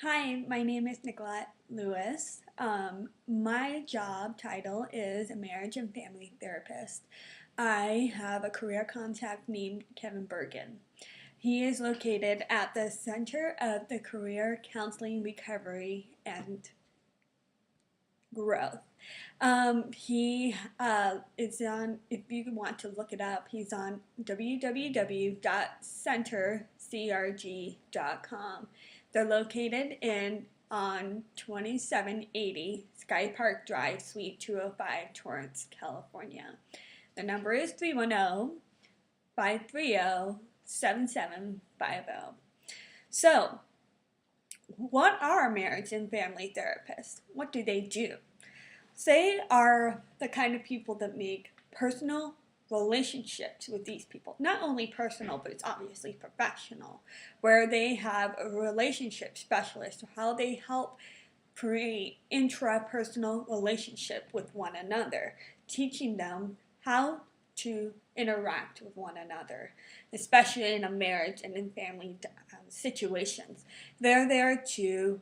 Hi, my name is Nicolette Lewis. My job title is a marriage and family therapist. I have a career contact named Kevin Bergen. He is located at the Center of the Career Counseling Recovery and Growth. He is on, if you want to look it up, he's on www.centercrg.com. They're located in on 2780 Sky Park Drive, Suite 205, Torrance, California. The number is 310-530-7750. So, what are marriage and family therapists? What do they do? They are the kind of people that make personal relationships with these people. Not only personal, but it's obviously professional, where they have a relationship specialist, how they help create intrapersonal relationship with one another, teaching them how to interact with one another, especially in a marriage and in family situations. They're there to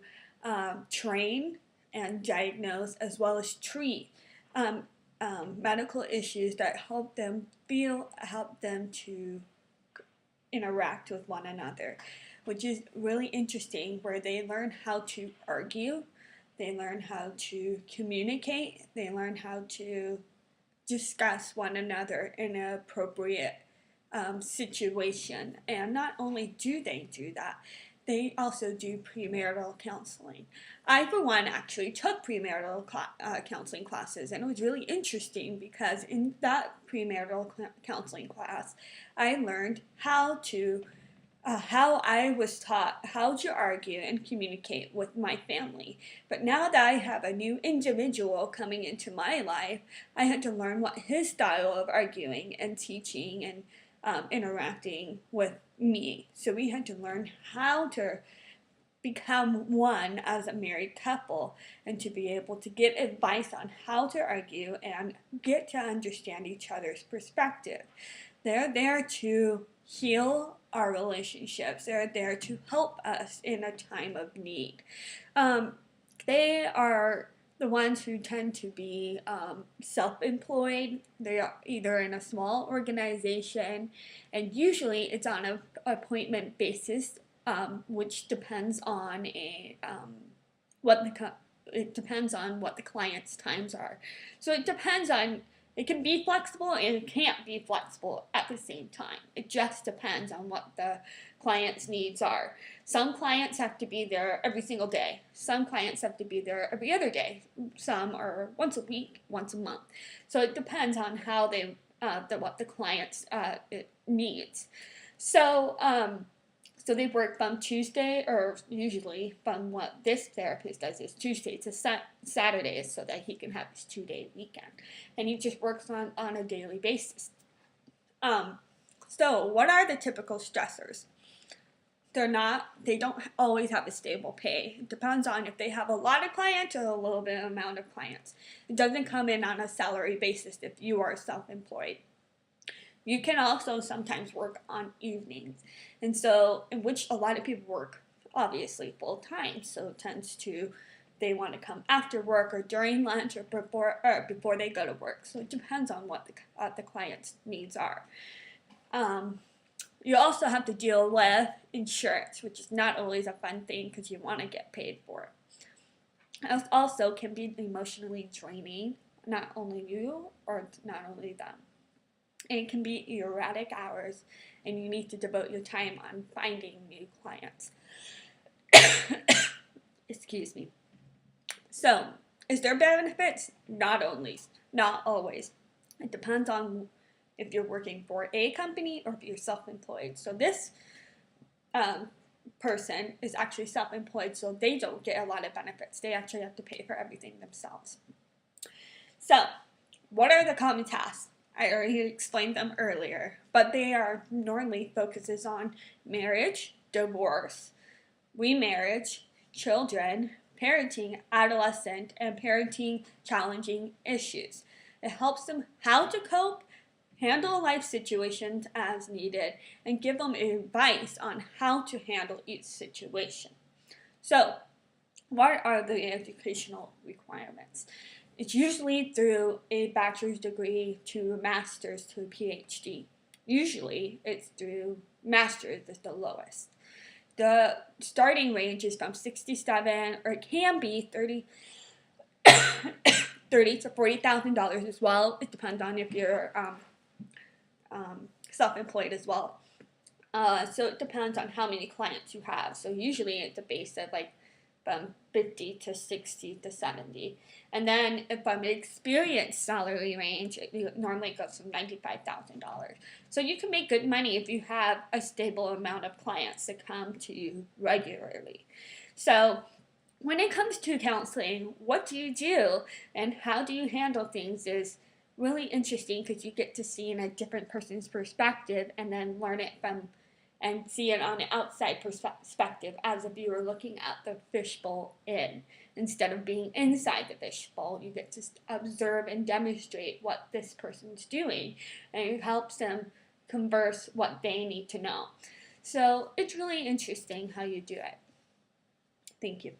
train and diagnose as well as treat um, medical issues that help them to interact with one another, which is really interesting, where they learn how to argue, they learn how to communicate, they learn how to discuss one another in an appropriate situation. And not only do they do that, they also do premarital counseling. I, for one, actually took premarital counseling classes, and it was really interesting because in that premarital counseling class, I learned how I was taught how to argue and communicate with my family. But now that I have a new individual coming into my life, I had to learn what his style of arguing and teaching and interacting with me. So we had to learn how to become one as a married couple and to be able to get advice on how to argue and get to understand each other's perspective. They're there to heal our relationships. They're there to help us in a time of need. Um, they are the ones who tend to be self-employed. They are either in a small organization, and usually it's on an appointment basis, which depends on what it depends on what the client's times are. So it can be flexible and it can't be flexible at the same time. It just depends on what the client's needs are. Some clients have to be there every single day. Some clients have to be there every other day. Some are once a week, once a month. So it depends on how what the client's needs. So so they work from Tuesday, or usually from what this therapist does is Tuesday to Saturdays, so that he can have his 2-day weekend. And he just works on a daily basis. So what are the typical stressors? They don't always have a stable pay. It depends on if they have a lot of clients or a little bit amount of clients. It doesn't come in on a salary basis if you are self-employed. You can also sometimes work on evenings, and so in which a lot of people work obviously full time. So it tends to they want to come after work or during lunch or before they go to work. So it depends on what the client's needs are. You also have to deal with insurance, which is not always a fun thing because you want to get paid for it. It also can be emotionally draining, not only you or not only them. And it can be erratic hours, and you need to devote your time on finding new clients. Excuse me. So, is there benefits? Not always. It depends on if you're working for a company or if you're self-employed. So this person is actually self-employed, so they don't get a lot of benefits. They actually have to pay for everything themselves. So, what are the common tasks? I already explained them earlier, but they are normally focuses on marriage, divorce, remarriage, children, parenting, adolescent, and parenting challenging issues. It helps them how to cope, handle life situations as needed, and give them advice on how to handle each situation. So, what are the educational requirements? It's usually through a bachelor's degree to a master's to a PhD. Usually, it's through master's is the lowest. The starting range is from 67, or it can be 30 to $40,000 as well. It depends on if you're self-employed as well. So it depends on how many clients you have. So usually it's a base of like from 50 to 60 to 70. And then from an experienced salary range, it normally goes from $95,000. So you can make good money if you have a stable amount of clients that come to you regularly. So when it comes to counseling, what do you do and how do you handle things is really interesting because you get to see in a different person's perspective and then learn it from and see it on an outside perspective as if you were looking at the fishbowl in. Instead of being inside the fishbowl, you get to observe and demonstrate what this person's doing, and it helps them converse what they need to know. So it's really interesting how you do it. Thank you.